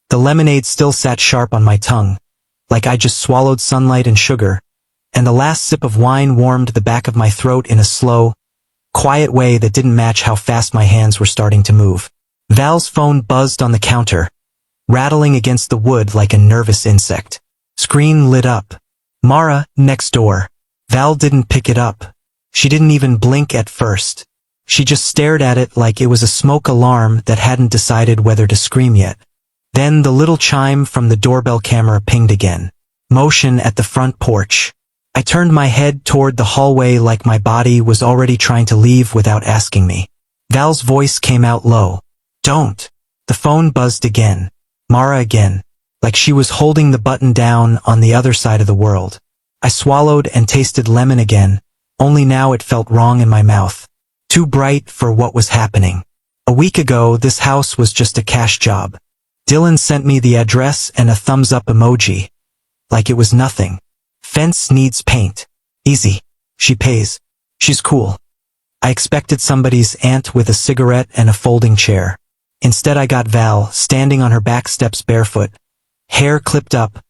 The lemonade still sat sharp on my tongue, like I just swallowed sunlight and sugar, and the last sip of wine warmed the back of my throat in a slow, quiet way that didn't match how fast my hands were starting to move. Val's phone buzzed on the counter, rattling against the wood like a nervous insect. Screen lit up. Mara, next door. Val didn't pick it up. She didn't even blink at first. She just stared at it like it was a smoke alarm that hadn't decided whether to scream yet. Then the little chime from the doorbell camera pinged again. Motion at the front porch. I turned my head toward the hallway like my body was already trying to leave without asking me. Val's voice came out low. Don't. The phone buzzed again. Mara again. Like she was holding the button down on the other side of the world. I swallowed and tasted lemon again, only now it felt wrong in my mouth. Too bright for what was happening. A week ago, this house was just a cash job. Dylan sent me the address and a thumbs up emoji. Like it was nothing. Fence needs paint. Easy. She pays. She's cool. I expected somebody's aunt with a cigarette and a folding chair. Instead I got Val, standing on her back steps barefoot, hair clipped up,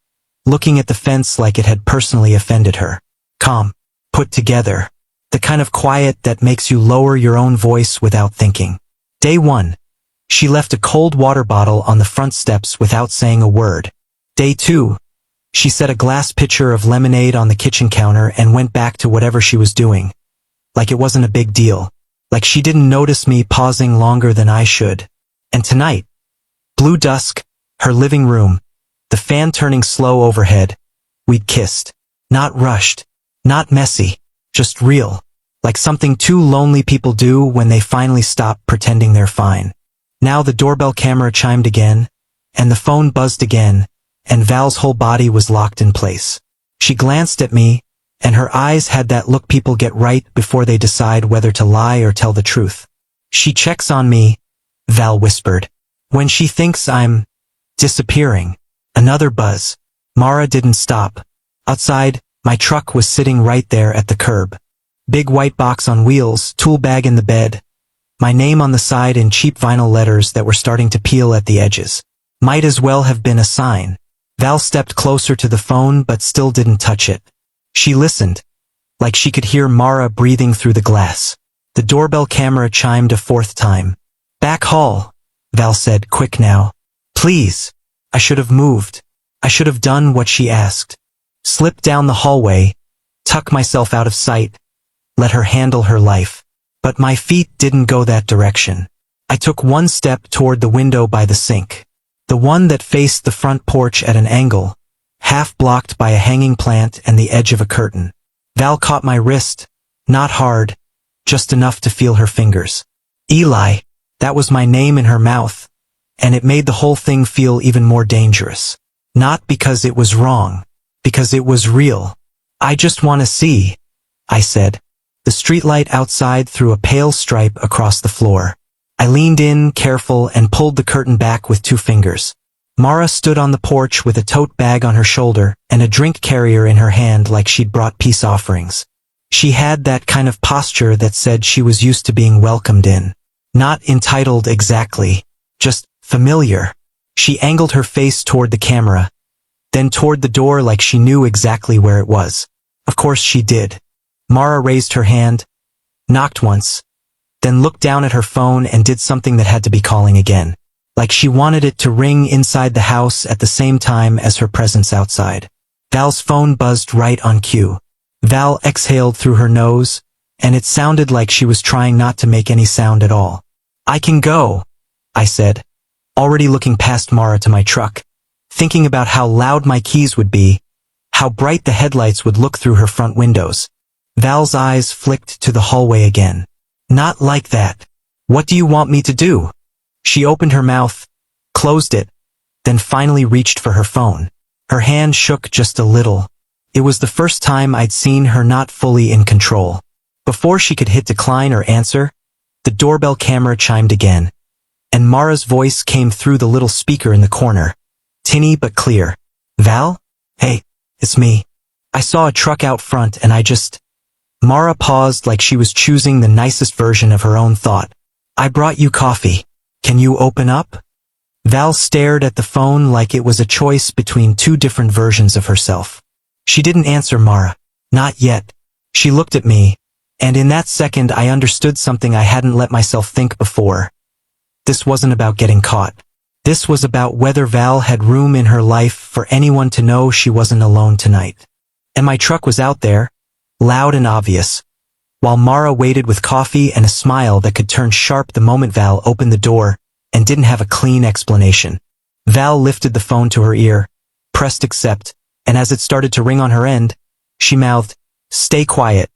looking at the fence like it had personally offended her. Calm. Put together. The kind of quiet that makes you lower your own voice without thinking. Day 1. She left a cold water bottle on the front steps without saying a word. Day 2. She set a glass pitcher of lemonade on the kitchen counter and went back to whatever she was doing. Like it wasn't a big deal. Like she didn't notice me pausing longer than I should. And tonight, blue dusk, her living room, the fan turning slow overhead, we'd kissed. Not rushed, not messy, just real. Like something two lonely people do when they finally stop pretending they're fine. Now the doorbell camera chimed again, and the phone buzzed again, and Val's whole body was locked in place. She glanced at me, and her eyes had that look people get right before they decide whether to lie or tell the truth. She checks on me, Val whispered. When she thinks I'm disappearing. Another buzz. Mara didn't stop. Outside, my truck was sitting right there at the curb. Big white box on wheels, tool bag in the bed. My name on the side in cheap vinyl letters that were starting to peel at the edges. Might as well have been a sign. Val stepped closer to the phone but still didn't touch it. She listened, like she could hear Mara breathing through the glass. The doorbell camera chimed a 4th time. Back hall, Val said, quick now. Please. I should have moved. I should have done what she asked. Slip down the hallway, tuck myself out of sight, let her handle her life. But my feet didn't go that direction. I took one step toward the window by the sink. The one that faced the front porch at an angle, half blocked by a hanging plant and the edge of a curtain. Val caught my wrist, not hard, just enough to feel her fingers. Eli, that was my name in her mouth, and it made the whole thing feel even more dangerous. Not because it was wrong, because it was real. I just want to see, I said. The streetlight outside threw a pale stripe across the floor. I leaned in, careful, and pulled the curtain back with 2 fingers. Mara stood on the porch with a tote bag on her shoulder and a drink carrier in her hand like she'd brought peace offerings. She had that kind of posture that said she was used to being welcomed in. Not entitled exactly, just familiar. She angled her face toward the camera, then toward the door like she knew exactly where it was. Of course she did. Mara raised her hand, knocked once, then looked down at her phone and did something that had to be calling again. Like she wanted it to ring inside the house at the same time as her presence outside. Val's phone buzzed right on cue. Val exhaled through her nose, and it sounded like she was trying not to make any sound at all. I can go, I said, already looking past Mara to my truck, thinking about how loud my keys would be, how bright the headlights would look through her front windows. Val's eyes flicked to the hallway again. Not like that. What do you want me to do? She opened her mouth, closed it, then finally reached for her phone. Her hand shook just a little. It was the first time I'd seen her not fully in control. Before she could hit decline or answer, the doorbell camera chimed again, and Mara's voice came through the little speaker in the corner. Tinny but clear. Val? Hey, it's me. I saw a truck out front and I just... Mara paused like she was choosing the nicest version of her own thought. I brought you coffee. Can you open up? Val stared at the phone like it was a choice between two different versions of herself. She didn't answer Mara. Not yet. She looked at me, and in that second I understood something I hadn't let myself think before. This wasn't about getting caught. This was about whether Val had room in her life for anyone to know she wasn't alone tonight. And my truck was out there, loud and obvious, while Mara waited with coffee and a smile that could turn sharp the moment Val opened the door and didn't have a clean explanation. Val lifted the phone to her ear, pressed accept, and as it started to ring on her end, she mouthed, "Stay quiet,"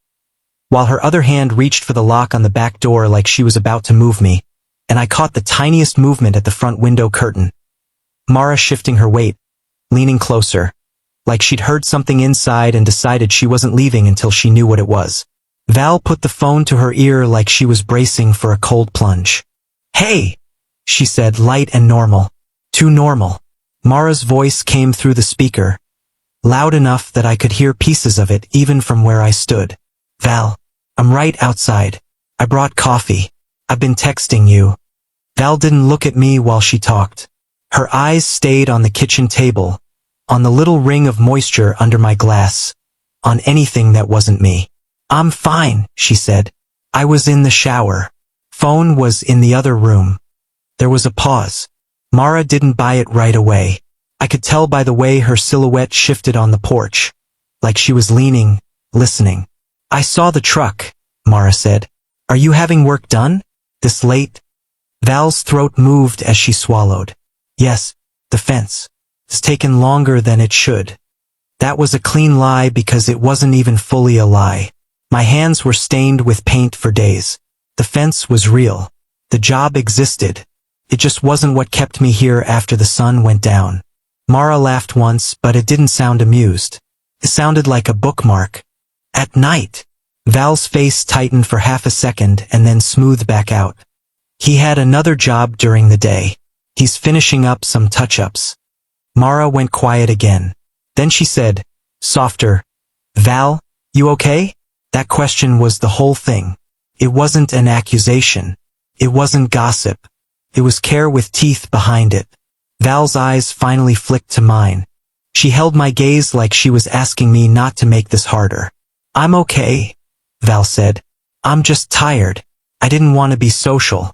while her other hand reached for the lock on the back door like she was about to move me, and I caught the tiniest movement at the front window curtain. Mara shifting her weight, leaning closer, like she'd heard something inside and decided she wasn't leaving until she knew what it was. Val put the phone to her ear like she was bracing for a cold plunge. "Hey," she said, light and normal. Too normal. Mara's voice came through the speaker, loud enough that I could hear pieces of it even from where I stood. "Val, I'm right outside. I brought coffee. I've been texting you." Val didn't look at me while she talked. Her eyes stayed on the kitchen table, on the little ring of moisture under my glass, on anything that wasn't me. "I'm fine," she said. "I was in the shower. Phone was in the other room." There was a pause. Mara didn't buy it right away. I could tell by the way her silhouette shifted on the porch, like she was leaning, listening. "I saw the truck," Mara said. "Are you having work done? This late?" Val's throat moved as she swallowed. "Yes, the fence. It's taken longer than it should." That was a clean lie because it wasn't even fully a lie. My hands were stained with paint for days. The fence was real. The job existed. It just wasn't what kept me here after the sun went down. Mara laughed once, but it didn't sound amused. It sounded like a bookmark. "At night." Val's face tightened for half a second and then smoothed back out. "He had another job during the day. He's finishing up some touch-ups." Mara went quiet again. Then she said, softer, "Val, you okay?" That question was the whole thing. It wasn't an accusation. It wasn't gossip. It was care with teeth behind it. Val's eyes finally flicked to mine. She held my gaze like she was asking me not to make this harder. "I'm okay," Val said. "I'm just tired. I didn't want to be social."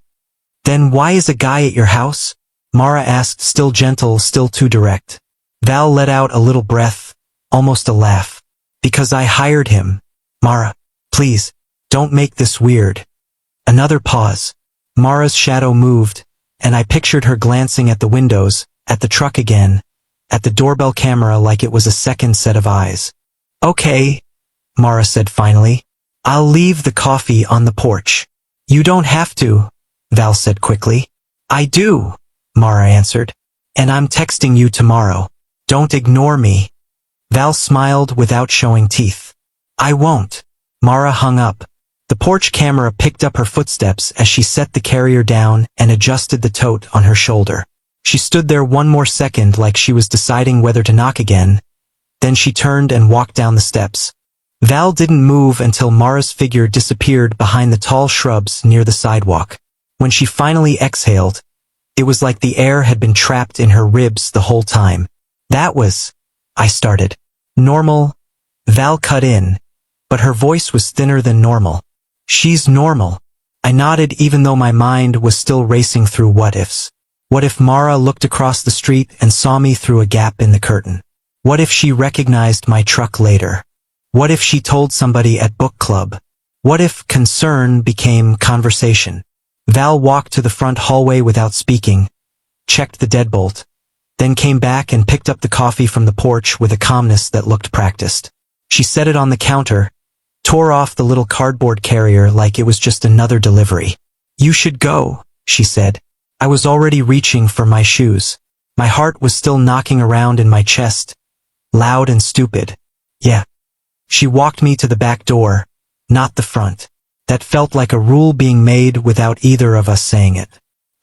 "Then why is a guy at your house?" Mara asked, still gentle, still too direct. Val let out a little breath, almost a laugh. "Because I hired him." "Mara, please, don't make this weird." Another pause. Mara's shadow moved, and I pictured her glancing at the windows, at the truck again, at the doorbell camera like it was a second set of eyes. "Okay," Mara said finally. "I'll leave the coffee on the porch." "You don't have to," Val said quickly. "I do," Mara answered. "And I'm texting you tomorrow. Don't ignore me." Val smiled without showing teeth. "I won't." Mara hung up. The porch camera picked up her footsteps as she set the carrier down and adjusted the tote on her shoulder. She stood there one more second like she was deciding whether to knock again. Then she turned and walked down the steps. Val didn't move until Mara's figure disappeared behind the tall shrubs near the sidewalk. When she finally exhaled, it was like the air had been trapped in her ribs the whole time. "That was," I started. "Normal," Val cut in, but her voice was thinner than normal. "She's normal." I nodded even though my mind was still racing through what-ifs. What if Mara looked across the street and saw me through a gap in the curtain? What if she recognized my truck later? What if she told somebody at book club? What if concern became conversation? Val walked to the front hallway without speaking, checked the deadbolt, then came back and picked up the coffee from the porch with a calmness that looked practiced. She set it on the counter, tore off the little cardboard carrier like it was just another delivery. "You should go," she said. I was already reaching for my shoes. My heart was still knocking around in my chest, loud and stupid. "Yeah." She walked me to the back door, not the front. That felt like a rule being made without either of us saying it.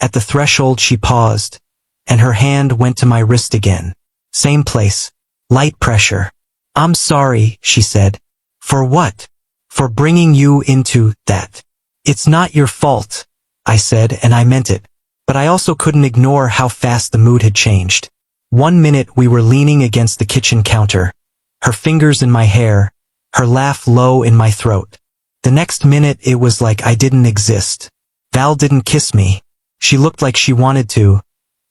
At the threshold she paused, and her hand went to my wrist again. Same place. Light pressure. "I'm sorry," she said. "For what?" "For bringing you into that." "It's not your fault," I said, and I meant it. But I also couldn't ignore how fast the mood had changed. 1 minute we were leaning against the kitchen counter, her fingers in my hair, her laugh low in my throat. The next minute it was like I didn't exist. Val didn't kiss me. She looked like she wanted to,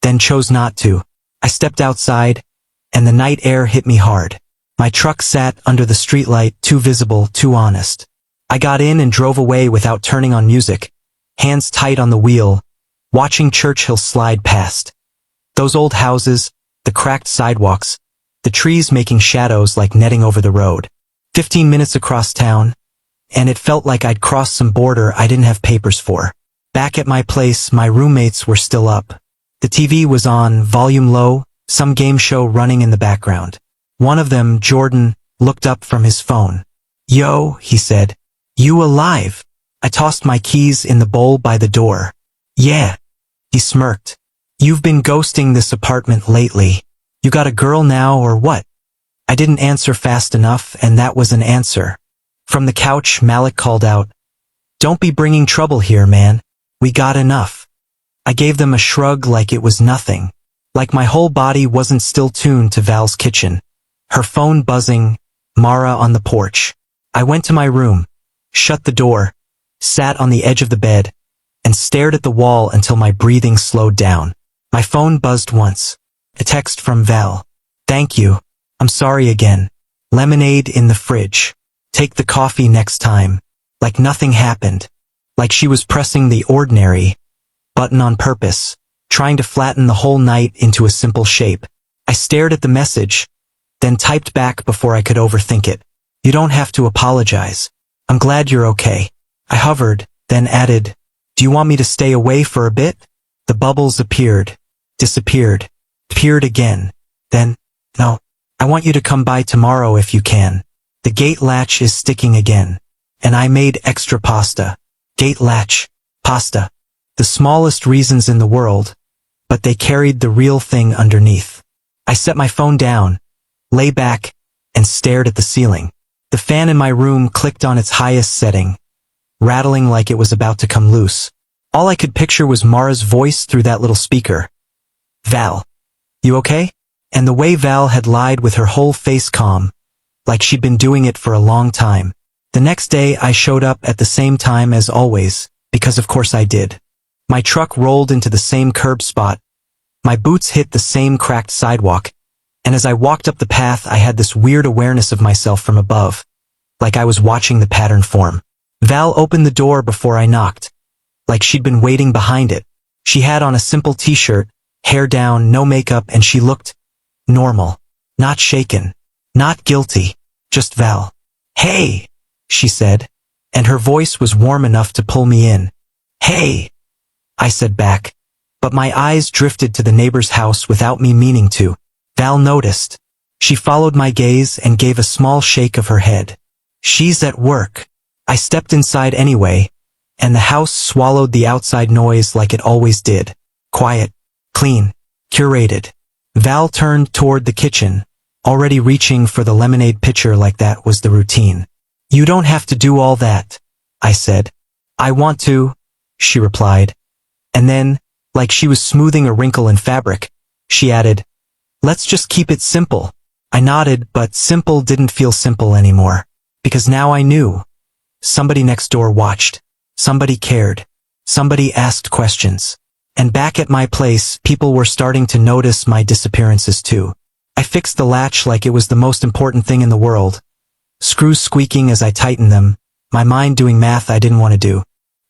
then chose not to. I stepped outside, and the night air hit me hard. My truck sat under the streetlight, too visible, too honest. I got in and drove away without turning on music, hands tight on the wheel, watching Churchill slide past. Those old houses, the cracked sidewalks, the trees making shadows like netting over the road. 15 minutes across town, and it felt like I'd crossed some border I didn't have papers for. Back at my place, my roommates were still up. The TV was on, volume low, some game show running in the background. One of them, Jordan, looked up from his phone. "Yo," he said. "You alive?" I tossed my keys in the bowl by the door. "Yeah." He smirked. "You've been ghosting this apartment lately. You got a girl now or what?" I didn't answer fast enough, and that was an answer. From the couch, Malik called out, "Don't be bringing trouble here, man. We got enough." I gave them a shrug like it was nothing. Like my whole body wasn't still tuned to Val's kitchen. Her phone buzzing, Mara on the porch. I went to my room, shut the door, sat on the edge of the bed, and stared at the wall until my breathing slowed down. My phone buzzed once. A text from Val. "Thank you. I'm sorry again. Lemonade in the fridge. Take the coffee next time." Like nothing happened. Like she was pressing the ordinary button on purpose, trying to flatten the whole night into a simple shape. I stared at the message, then typed back before I could overthink it. "You don't have to apologize. I'm glad you're okay." I hovered, then added, "Do you want me to stay away for a bit?" The bubbles appeared, disappeared, appeared again. Then, "No, I want you to come by tomorrow if you can. The gate latch is sticking again. And I made extra pasta." Gate latch, pasta. The smallest reasons in the world, but they carried the real thing underneath. I set my phone down, lay back, and stared at the ceiling. The fan in my room clicked on its highest setting, rattling like it was about to come loose. All I could picture was Mara's voice through that little speaker. "Val, you okay?" And the way Val had lied with her whole face calm, like she'd been doing it for a long time. The next day I showed up at the same time as always, because of course I did. My truck rolled into the same curb spot. My boots hit the same cracked sidewalk, and as I walked up the path I had this weird awareness of myself from above, like I was watching the pattern form. Val opened the door before I knocked, like she'd been waiting behind it. She had on a simple t-shirt, hair down, no makeup, and she looked normal. Not shaken. Not guilty. Just Val. "Hey," she said, and her voice was warm enough to pull me in. "Hey," I said back, but my eyes drifted to the neighbor's house without me meaning to. Val noticed. She followed my gaze and gave a small shake of her head. "She's at work." I stepped inside anyway, and the house swallowed the outside noise like it always did. Quiet, clean, curated. Val turned toward the kitchen, already reaching for the lemonade pitcher like that was the routine. "You don't have to do all that," I said. "I want to," she replied. And then, like she was smoothing a wrinkle in fabric, she added, "Let's just keep it simple." I nodded, but simple didn't feel simple anymore. Because now I knew. Somebody next door watched. Somebody cared. Somebody asked questions. And back at my place, people were starting to notice my disappearances too. I fixed the latch like it was the most important thing in the world. Screws squeaking as I tightened them, my mind doing math I didn't want to do.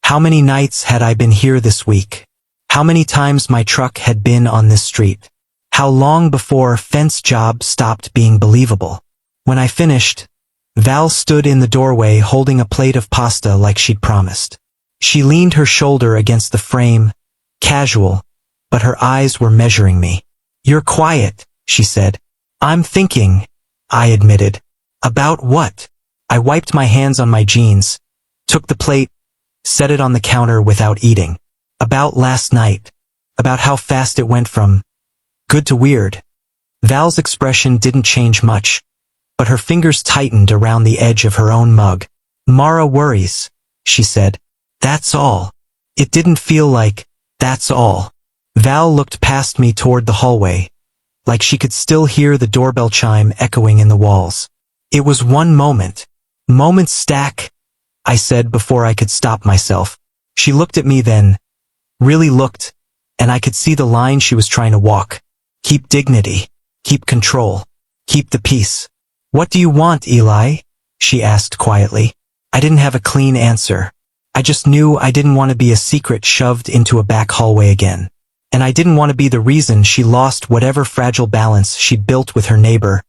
How many nights had I been here this week? How many times my truck had been on this street? How long before fence job stopped being believable? When I finished, Val stood in the doorway holding a plate of pasta like she'd promised. She leaned her shoulder against the frame, casual, but her eyes were measuring me. "You're quiet," she said. "I'm thinking," I admitted. "About what?" I wiped my hands on my jeans, took the plate, set it on the counter without eating. About last night. About how fast it went from good to weird. Val's expression didn't change much, but her fingers tightened around the edge of her own mug. "Mara worries," she said. "That's all." It didn't feel like, "That's all." Val looked past me toward the hallway, like she could still hear the doorbell chime echoing in the walls. It was one moment. Moments stack, I said before I could stop myself. She looked at me then, really looked, and I could see the line she was trying to walk. Keep dignity, keep control, keep the peace. What do you want, Eli? She asked quietly. I didn't have a clean answer. I just knew I didn't want to be a secret shoved into a back hallway again. And I didn't want to be the reason she lost whatever fragile balance she'd built with her neighbor,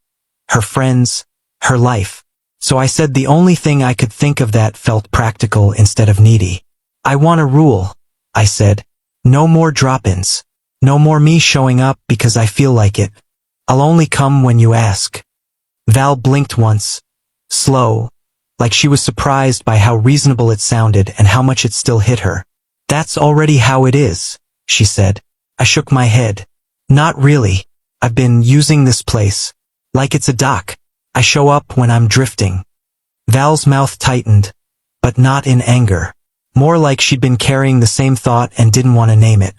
her friends, her life. So I said the only thing I could think of that felt practical instead of needy. I want a rule, I said. No more drop-ins. No more me showing up because I feel like it. I'll only come when you ask. Val blinked once, slow, like she was surprised by how reasonable it sounded and how much it still hit her. That's already how it is, she said. I shook my head. Not really. I've been using this place. Like it's a dock. I show up when I'm drifting. Val's mouth tightened, but not in anger. More like she'd been carrying the same thought and didn't want to name it.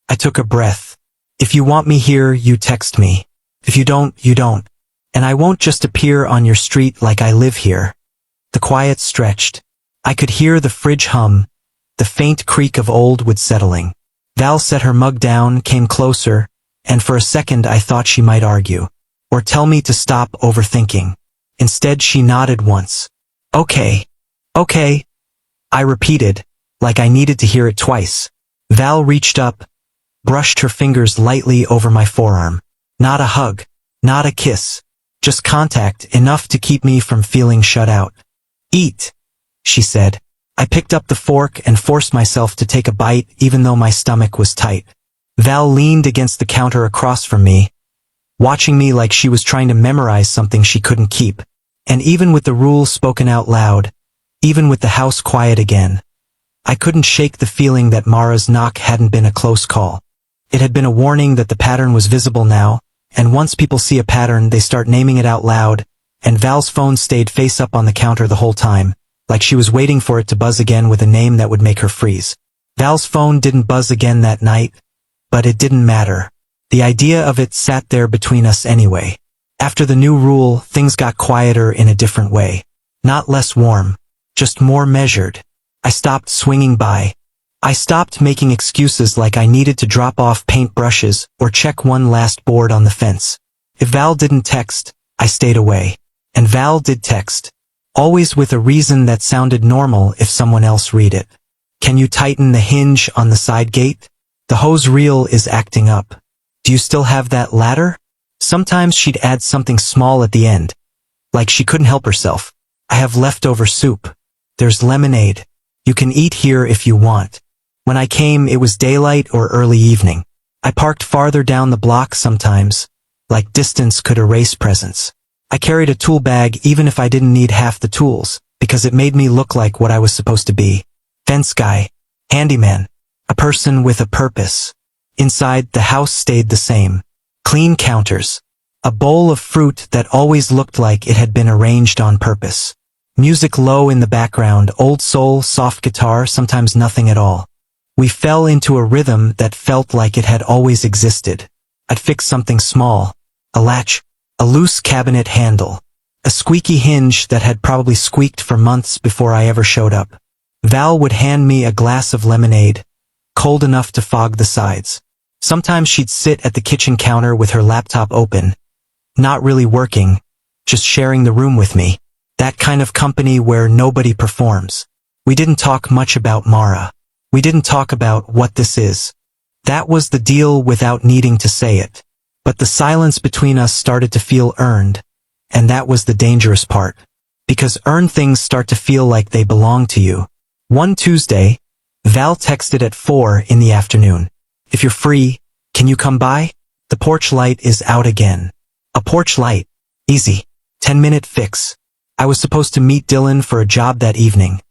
I took a breath. If you want me here, you text me. If you don't, you don't. And I won't just appear on your street like I live here. The quiet stretched. I could hear the fridge hum, the faint creak of old wood settling. Val set her mug down, came closer, and for a second I thought she might argue, or tell me to stop overthinking. Instead she nodded once. Okay. Okay. I repeated, like I needed to hear it twice. Val reached up, brushed her fingers lightly over my forearm. Not a hug, not a kiss, just contact enough to keep me from feeling shut out. Eat, she said. I picked up the fork and forced myself to take a bite even though my stomach was tight. Val leaned against the counter across from me, watching me like she was trying to memorize something she couldn't keep. And even with the rule spoken out loud, even with the house quiet again, I couldn't shake the feeling that Mara's knock hadn't been a close call. It had been a warning that the pattern was visible now, and once people see a pattern they start naming it out loud, and Val's phone stayed face up on the counter the whole time, like she was waiting for it to buzz again with a name that would make her freeze. Val's phone didn't buzz again that night, but it didn't matter. The idea of it sat there between us anyway. After the new rule, things got quieter in a different way. Not less warm, just more measured. I stopped swinging by. I stopped making excuses like I needed to drop off paint brushes or check one last board on the fence. If Val didn't text, I stayed away. And Val did text. Always with a reason that sounded normal if someone else read it. Can you tighten the hinge on the side gate? The hose reel is acting up. Do you still have that ladder? Sometimes she'd add something small at the end. Like she couldn't help herself. I have leftover soup. There's lemonade. You can eat here if you want. When I came, it was daylight or early evening. I parked farther down the block sometimes, like distance could erase presence. I carried a tool bag even if I didn't need half the tools, because it made me look like what I was supposed to be. Fence guy. Handyman. A person with a purpose. Inside, the house stayed the same. Clean counters. A bowl of fruit that always looked like it had been arranged on purpose. Music low in the background, old soul, soft guitar, sometimes nothing at all. We fell into a rhythm that felt like it had always existed. I'd fix something small. A latch. A loose cabinet handle. A squeaky hinge that had probably squeaked for months before I ever showed up. Val would hand me a glass of lemonade, cold enough to fog the sides. Sometimes she'd sit at the kitchen counter with her laptop open, not really working, just sharing the room with me. That kind of company where nobody performs. We didn't talk much about Mara. We didn't talk about what this is. That was the deal without needing to say it. But the silence between us started to feel earned, and that was the dangerous part. Because earned things start to feel like they belong to you. One Tuesday, Val texted at 4 in the afternoon. If you're free, can you come by? The porch light is out again. A porch light. Easy. 10-minute fix. I was supposed to meet Dylan for a job that evening.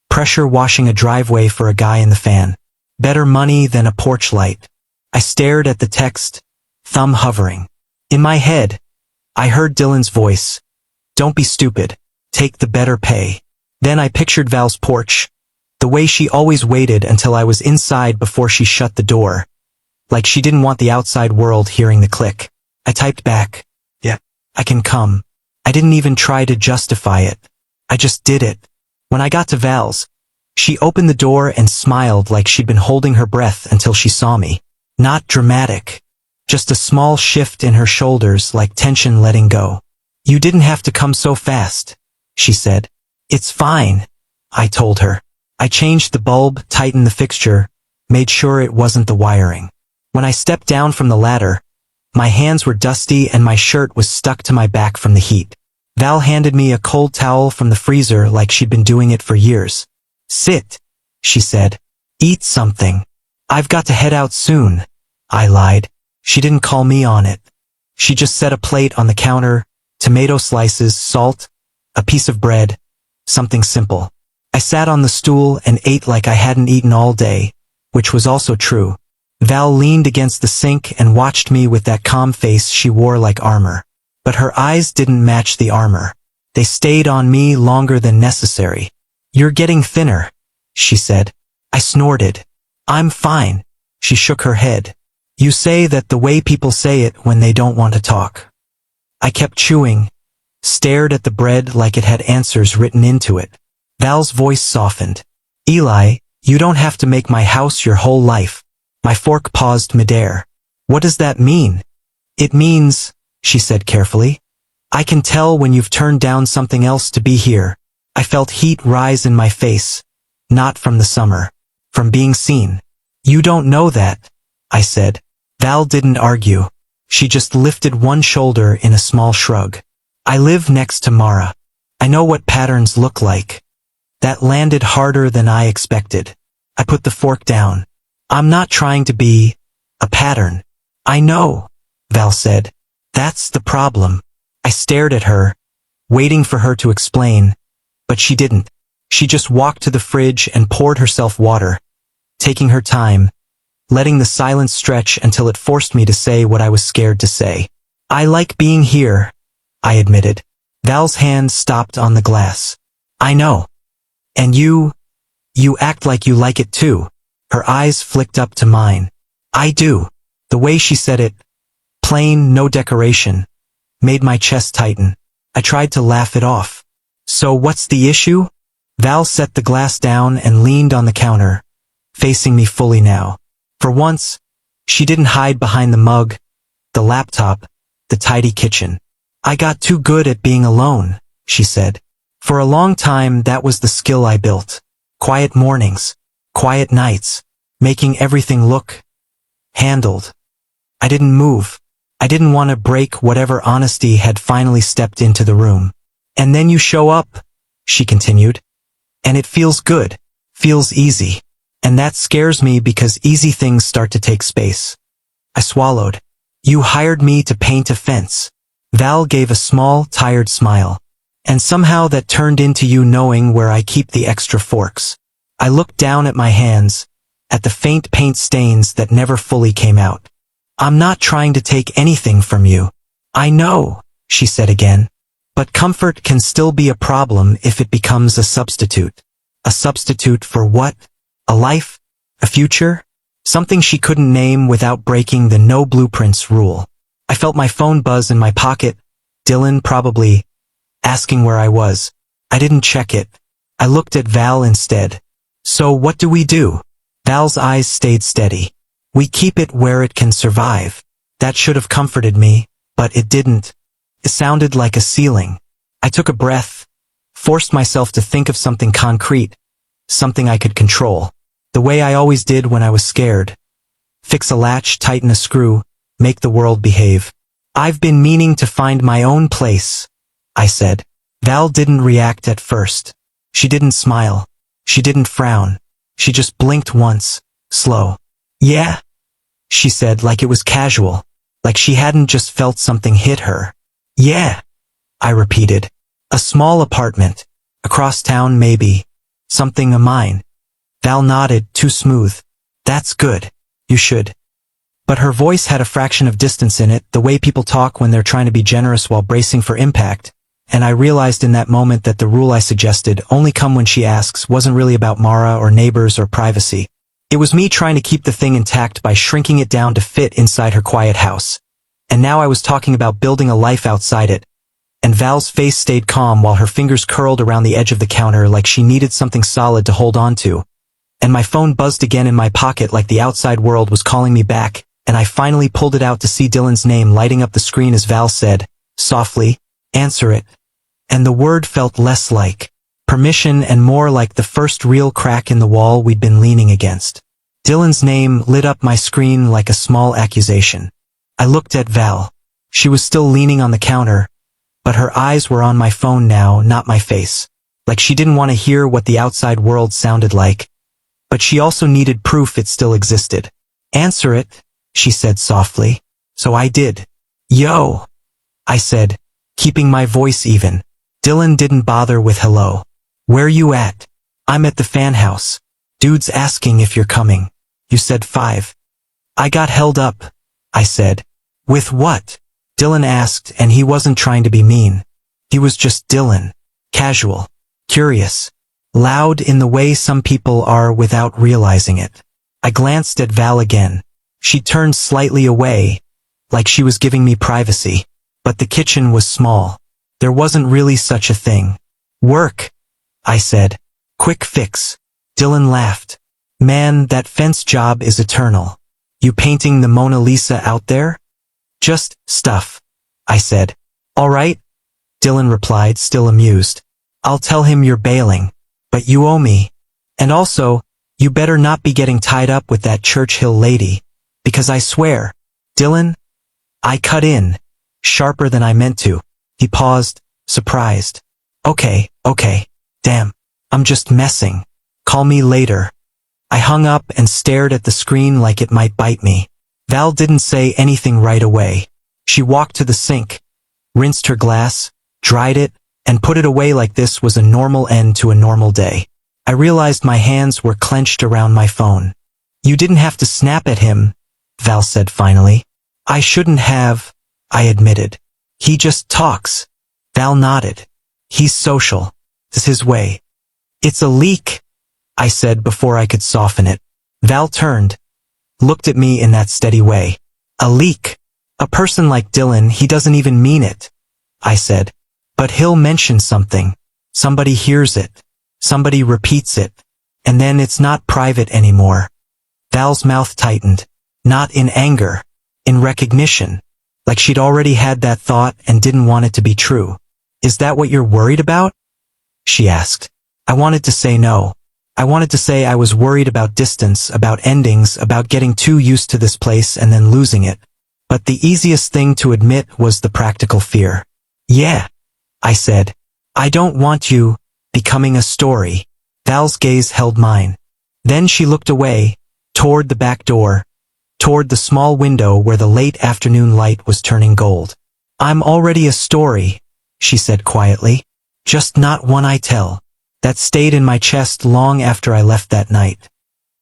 Pressure washing a driveway for a guy in the fan. Better money than a porch light. I stared at the text, thumb hovering. In my head, I heard Dylan's voice. Don't be stupid. Take the better pay. Then I pictured Val's porch, the way she always waited until I was inside before she shut the door. like she didn't want the outside world hearing the click. I typed back, "Yeah, I can come." I didn't even try to justify it. I just did it. When I got to Val's, she opened the door and smiled like she'd been holding her breath until she saw me. Not dramatic. Just a small shift in her shoulders, like tension letting go. "You didn't have to come so fast," she said. "It's fine," I told her. I changed the bulb, tightened the fixture, made sure it wasn't the wiring. When I stepped down from the ladder, my hands were dusty and my shirt was stuck to my back from the heat. Val handed me a cold towel from the freezer like she'd been doing it for years. "Sit," she said. "Eat something." "I've got to head out soon," I lied. She didn't call me on it. She just set a plate on the counter, tomato slices, salt, a piece of bread, something simple. I sat on the stool and ate like I hadn't eaten all day, which was also true. Val leaned against the sink and watched me with that calm face she wore like armor. But her eyes didn't match the armor. They stayed on me longer than necessary. "You're getting thinner," she said. I snorted. "I'm fine." She shook her head. "You say that the way people say it when they don't want to talk." I kept chewing, stared at the bread like it had answers written into it. Val's voice softened. "Eli, you don't have to make my house your whole life." My fork paused midair. "What does that mean?" "It means," she said carefully, "I can tell when you've turned down something else to be here." I felt heat rise in my face, not from the summer, from being seen. "You don't know that," I said. Val didn't argue. She just lifted one shoulder in a small shrug. "I live next to Mara. I know what patterns look like." That landed harder than I expected. I put the fork down. "I'm not trying to be a pattern." "I know," Val said. "That's the problem." I stared at her, waiting for her to explain, but she didn't. She just walked to the fridge and poured herself water, taking her time, letting the silence stretch until it forced me to say what I was scared to say. "I like being here," I admitted. Val's hand stopped on the glass. "I know. And you act like you like it too." Her eyes flicked up to mine. "I do." The way she said it, plain, no decoration, made my chest tighten. I tried to laugh it off. "So what's the issue?" Val set the glass down and leaned on the counter, facing me fully now. For once, she didn't hide behind the mug, the laptop, the tidy kitchen. "I got too good at being alone," she said. "For a long time that was the skill I built. Quiet mornings, quiet nights, making everything look handled. I didn't move. I didn't want to break whatever honesty had finally stepped into the room. And then you show up," she continued. "And it feels good, feels easy. And that scares me because easy things start to take space." I swallowed. "You hired me to paint a fence." Val gave a small, tired smile. "And somehow that turned into you knowing where I keep the extra forks." I looked down at my hands, at the faint paint stains that never fully came out. "I'm not trying to take anything from you." "I know," she said again. "But comfort can still be a problem if it becomes a substitute." A substitute for what? A life? A future? Something she couldn't name without breaking the no blueprints rule. I felt my phone buzz in my pocket. Dylan, probably, asking where I was. I didn't check it. I looked at Val instead. "So what do we do?" Val's eyes stayed steady. "We keep it where it can survive." That should have comforted me, but it didn't. It sounded like a ceiling. I took a breath, forced myself to think of something concrete, something I could control. The way I always did when I was scared. Fix a latch, tighten a screw, make the world behave. "I've been meaning to find my own place," I said. Val didn't react at first. She didn't smile. She didn't frown. She just blinked once, slow. "Yeah," she said like it was casual, like she hadn't just felt something hit her. "Yeah," I repeated. "A small apartment. Across town maybe. Something of mine." Val nodded, too smooth. "That's good. You should." But her voice had a fraction of distance in it, the way people talk when they're trying to be generous while bracing for impact, and I realized in that moment that the rule I suggested, only come when she asks, wasn't really about Mara or neighbors or privacy. It was me trying to keep the thing intact by shrinking it down to fit inside her quiet house. And now I was talking about building a life outside it. And Val's face stayed calm while her fingers curled around the edge of the counter like she needed something solid to hold on to. And my phone buzzed again in my pocket like the outside world was calling me back, and I finally pulled it out to see Dylan's name lighting up the screen as Val said, softly, "Answer it." And the word felt less like permission and more like the first real crack in the wall we'd been leaning against. Dylan's name lit up my screen like a small accusation. I looked at Val. She was still leaning on the counter, but her eyes were on my phone now, not my face. Like she didn't want to hear what the outside world sounded like. But she also needed proof it still existed. "Answer it," she said softly. So I did. "Yo," I said, keeping my voice even. Dylan didn't bother with hello. "Where you at?" "I'm at the fan house. Dude's asking if you're coming. You said 5. "I got held up," I said. "With what?" Dylan asked, and he wasn't trying to be mean. He was just Dylan. Casual. Curious. Loud in the way some people are without realizing it. I glanced at Val again. She turned slightly away, like she was giving me privacy. But the kitchen was small. There wasn't really such a thing. "Work," I said. "Quick fix." Dylan laughed. "Man, that fence job is eternal. You painting the Mona Lisa out there?" "Just stuff," I said. "All right," Dylan replied, still amused. "I'll tell him you're bailing. But you owe me. And also, you better not be getting tied up with that Churchill lady. Because I swear." "Dylan?" I cut in, sharper than I meant to. He paused, surprised. Okay. Damn. I'm just messing. Call me later." I hung up and stared at the screen like it might bite me. Val didn't say anything right away. She walked to the sink, rinsed her glass, dried it, and put it away like this was a normal end to a normal day. I realized my hands were clenched around my phone. "You didn't have to snap at him," Val said finally. "I shouldn't have," I admitted. "He just talks." Val nodded. "He's social. It's his way." "It's a leak," I said before I could soften it. Val turned, looked at me in that steady way. "A leak. A person like Dylan, he doesn't even mean it," I said. "But he'll mention something. Somebody hears it. Somebody repeats it. And then it's not private anymore." Val's mouth tightened. Not in anger. In recognition. Like she'd already had that thought and didn't want it to be true. "Is that what you're worried about?" she asked. I wanted to say no. I wanted to say I was worried about distance, about endings, about getting too used to this place and then losing it. But the easiest thing to admit was the practical fear. "Yeah," I said. "I don't want you becoming a story." Val's gaze held mine. Then she looked away, toward the back door, toward the small window where the late afternoon light was turning gold. "I'm already a story," she said quietly. "Just not one I tell." That stayed in my chest long after I left that night.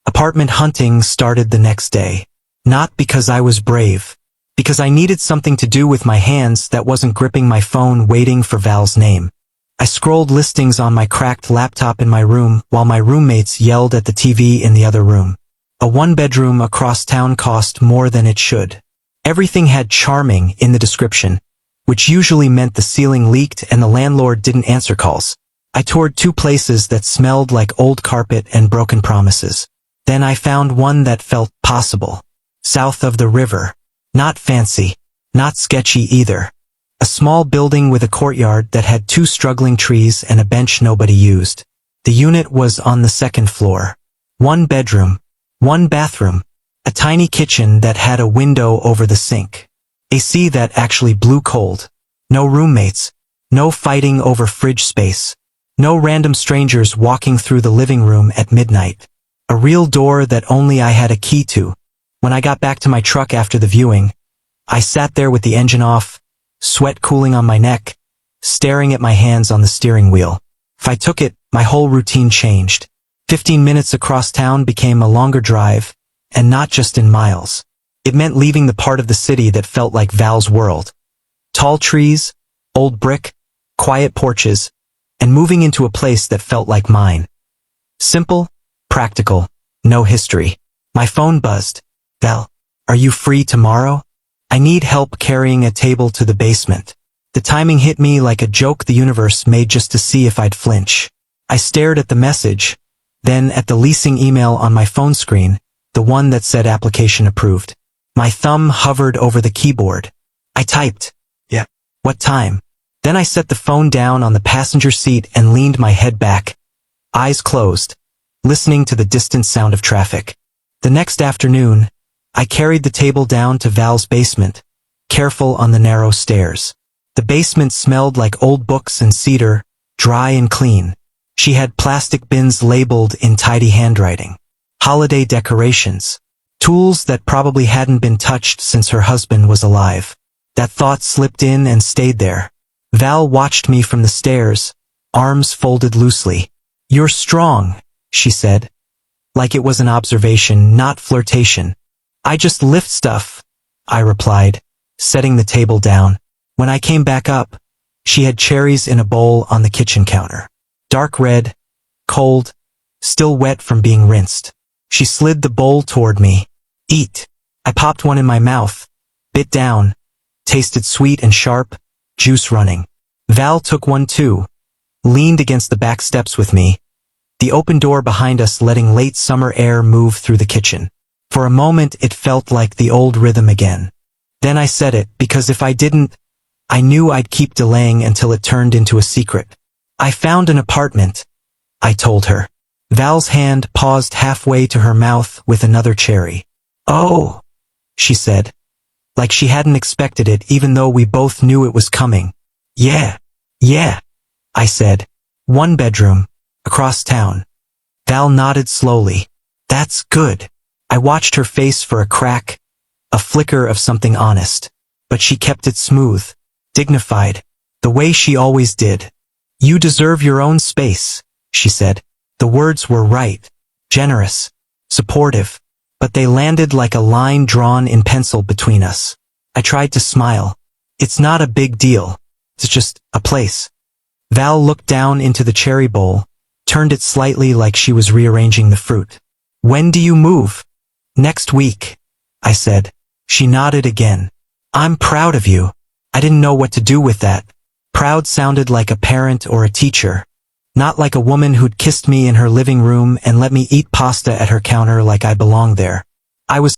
Apartment hunting started the next day. Not because I was brave. Because I needed something to do with my hands that wasn't gripping my phone waiting for Val's name. I scrolled listings on my cracked laptop in my room while my roommates yelled at the TV in the other room. A one-bedroom across town cost more than it should. Everything had charming in the description, which usually meant the ceiling leaked and the landlord didn't answer calls. I toured 2 places that smelled like old carpet and broken promises. Then I found one that felt possible. South of the river. Not fancy. Not sketchy either. A small building with a courtyard that had 2 struggling trees and a bench nobody used. The unit was on the 2nd floor. 1 bedroom. 1 bathroom. A tiny kitchen that had a window over the sink. AC that actually blew cold. No roommates. No fighting over fridge space. No random strangers walking through the living room at midnight. A real door that only I had a key to. When I got back to my truck after the viewing, I sat there with the engine off, sweat cooling on my neck, staring at my hands on the steering wheel. If I took it, my whole routine changed. 15 minutes across town became a longer drive, and not just in miles. It meant leaving the part of the city that felt like Val's world. Tall trees, old brick, quiet porches, and moving into a place that felt like mine. Simple, practical, No history. My phone buzzed. Val, are you free tomorrow? I need help carrying a table to the basement. The timing hit me like a joke the universe made just to see if I'd flinch. I stared at the message, then at the leasing email on my phone screen, the one that said application approved. My thumb hovered over the keyboard. I typed, "Yeah, what time?" Then I set the phone down on the passenger seat and leaned my head back, eyes closed, listening to the distant sound of traffic. The next afternoon, I carried the table down to Val's basement, careful on the narrow stairs. The basement smelled like old books and cedar, dry and clean. She had plastic bins labeled in tidy handwriting. Holiday decorations. Tools that probably hadn't been touched since her husband was alive. That thought slipped in and stayed there. Val watched me from the stairs, arms folded loosely. "You're strong," she said. Like it was an observation, not flirtation. "I just lift stuff," I replied, setting the table down. When I came back up, she had cherries in a bowl on the kitchen counter. Dark red, cold, still wet from being rinsed. She slid the bowl toward me. "Eat." I popped one in my mouth, bit down, tasted sweet and sharp, juice running. Val took one too, leaned against the back steps with me, the open door behind us letting late summer air move through the kitchen. For a moment it felt like the old rhythm again. Then I said it, because if I didn't, I knew I'd keep delaying until it turned into a secret. "I found an apartment," I told her. Val's hand paused halfway to her mouth with another cherry. "Oh," she said, like she hadn't expected it even though we both knew it was coming. Yeah, I said. "One bedroom, across town." Val nodded slowly. "That's good." I watched her face for a crack, a flicker of something honest. But she kept it smooth, dignified, the way she always did. "You deserve your own space," she said. The words were right, generous, supportive, but they landed like a line drawn in pencil between us. I tried to smile. "It's not a big deal. It's just a place." Val looked down into the cherry bowl, turned it slightly like she was rearranging the fruit. "When do you move?" "Next week," I said. She nodded again. "I'm proud of you." I didn't know what to do with that. Proud sounded like a parent or a teacher, not like a woman who'd kissed me in her living room and let me eat pasta at her counter like I belonged there. I was